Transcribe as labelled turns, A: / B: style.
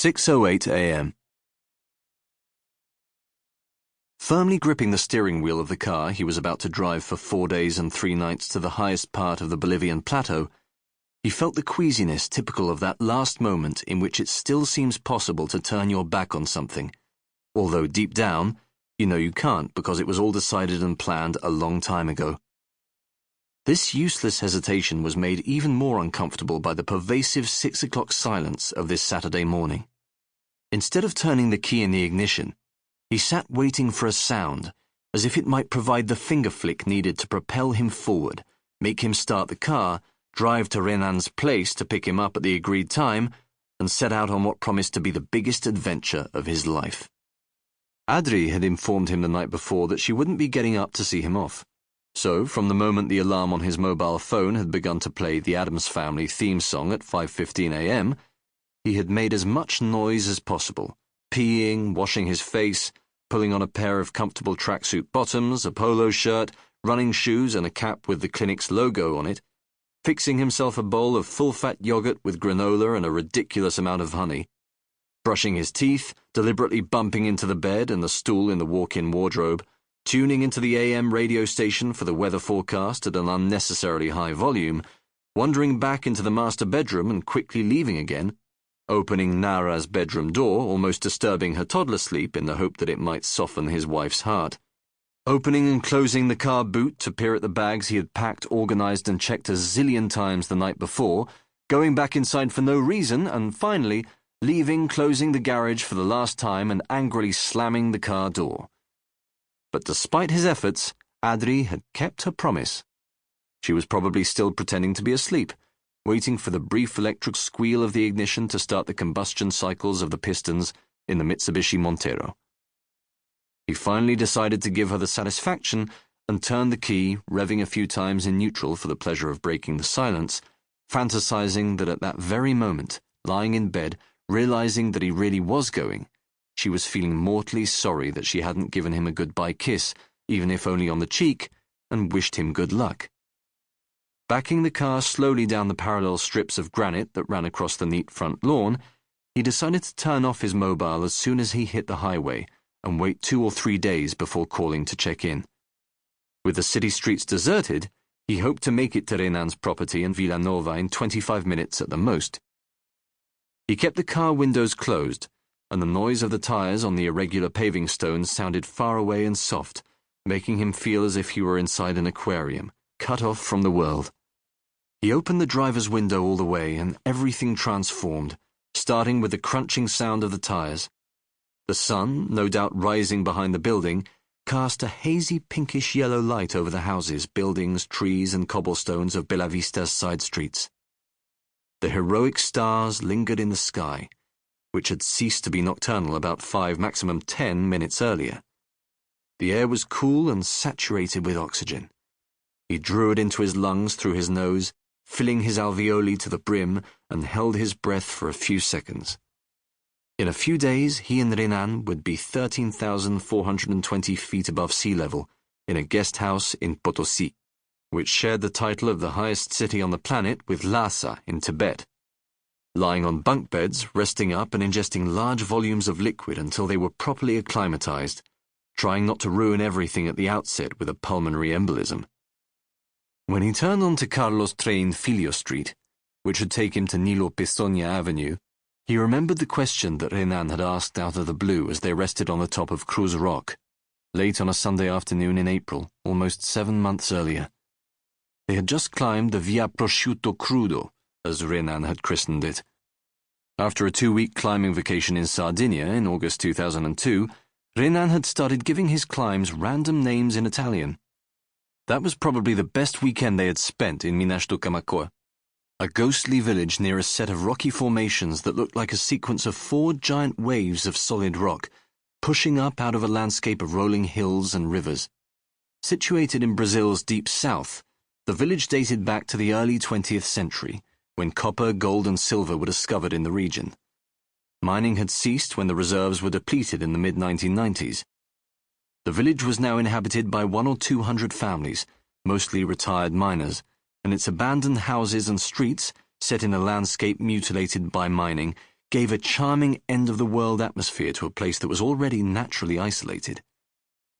A: 6:08 a.m. Firmly gripping the steering wheel of the car he was about to drive for 4 days and 3 nights to the highest part of the Bolivian plateau, he felt the queasiness typical of that last moment in which it still seems possible to turn your back on something, although deep down, you know you can't because it was all decided and planned a long time ago. This useless hesitation was made even more uncomfortable by the pervasive 6 o'clock silence of this Saturday morning. Instead of turning the key in the ignition, he sat waiting for a sound, as if it might provide the finger flick needed to propel him forward, make him start the car, drive to Renan's place to pick him up at the agreed time, and set out on what promised to be the biggest adventure of his life. Adri had informed him the night before that she wouldn't be getting up to see him off. So, from the moment the alarm on his mobile phone had begun to play the Addams Family theme song at 5:15 a.m., he had made as much noise as possible, peeing, washing his face, pulling on a pair of comfortable tracksuit bottoms, a polo shirt, running shoes and a cap with the clinic's logo on it, fixing himself a bowl of full-fat yogurt with granola and a ridiculous amount of honey, brushing his teeth, deliberately bumping into the bed and the stool in the walk-in wardrobe, tuning into the AM radio station for the weather forecast at an unnecessarily high volume, wandering back into the master bedroom and quickly leaving again, opening Nara's bedroom door, almost disturbing her toddler sleep in the hope that it might soften his wife's heart, opening and closing the car boot to peer at the bags he had packed, organized and checked a zillion times the night before, going back inside for no reason, and finally leaving, closing the garage for the last time and angrily slamming the car door. But despite his efforts, Adri had kept her promise. She was probably still pretending to be asleep, waiting for the brief electric squeal of the ignition to start the combustion cycles of the pistons in the Mitsubishi Montero. He finally decided to give her the satisfaction and turned the key, revving a few times in neutral for the pleasure of breaking the silence, fantasizing that at that very moment, lying in bed, realizing that he really was going, she was feeling mortally sorry that she hadn't given him a goodbye kiss, even if only on the cheek, and wished him good luck. Backing the car slowly down the parallel strips of granite that ran across the neat front lawn, he decided to turn off his mobile as soon as he hit the highway and wait 2 or 3 days before calling to check in. With the city streets deserted, he hoped to make it to Renan's property in Villanova in 25 minutes at the most. He kept the car windows closed, and the noise of the tires on the irregular paving stones sounded far away and soft, making him feel as if he were inside an aquarium, cut off from the world. He opened the driver's window all the way, and everything transformed, starting with the crunching sound of the tires. The sun, no doubt rising behind the building, cast a hazy pinkish-yellow light over the houses, buildings, trees, and cobblestones of Bella Vista's side streets. The heroic stars lingered in the sky, which had ceased to be nocturnal about 5, maximum 10 minutes earlier. The air was cool and saturated with oxygen. He drew it into his lungs through his nose, filling his alveoli to the brim, and held his breath for a few seconds. In a few days, he and Renan would be 13,420 feet above sea level in a guest house in Potosi, which shared the title of the highest city on the planet with Lhasa in Tibet. Lying on bunk beds, resting up and ingesting large volumes of liquid until they were properly acclimatized, trying not to ruin everything at the outset with a pulmonary embolism. When he turned onto Carlos Train Filio Street, which would take him to Nilo Pistonia Avenue, he remembered the question that Renan had asked out of the blue as they rested on the top of Cruz Rock, late on a Sunday afternoon in April, almost 7 months earlier. They had just climbed the Via Prosciutto Crudo, as Renan had christened it. After a 2-week climbing vacation in Sardinia in August 2002, Renan had started giving his climbs random names in Italian. That was probably the best weekend they had spent in Minas do Camaquã, a ghostly village near a set of rocky formations that looked like a sequence of 4 giant waves of solid rock, pushing up out of a landscape of rolling hills and rivers. Situated in Brazil's deep south, the village dated back to the early 20th century, when copper, gold and silver were discovered in the region. Mining had ceased when the reserves were depleted in the mid-1990s. The village was now inhabited by 100 or 200 families, mostly retired miners, and its abandoned houses and streets, set in a landscape mutilated by mining, gave a charming end-of-the-world atmosphere to a place that was already naturally isolated.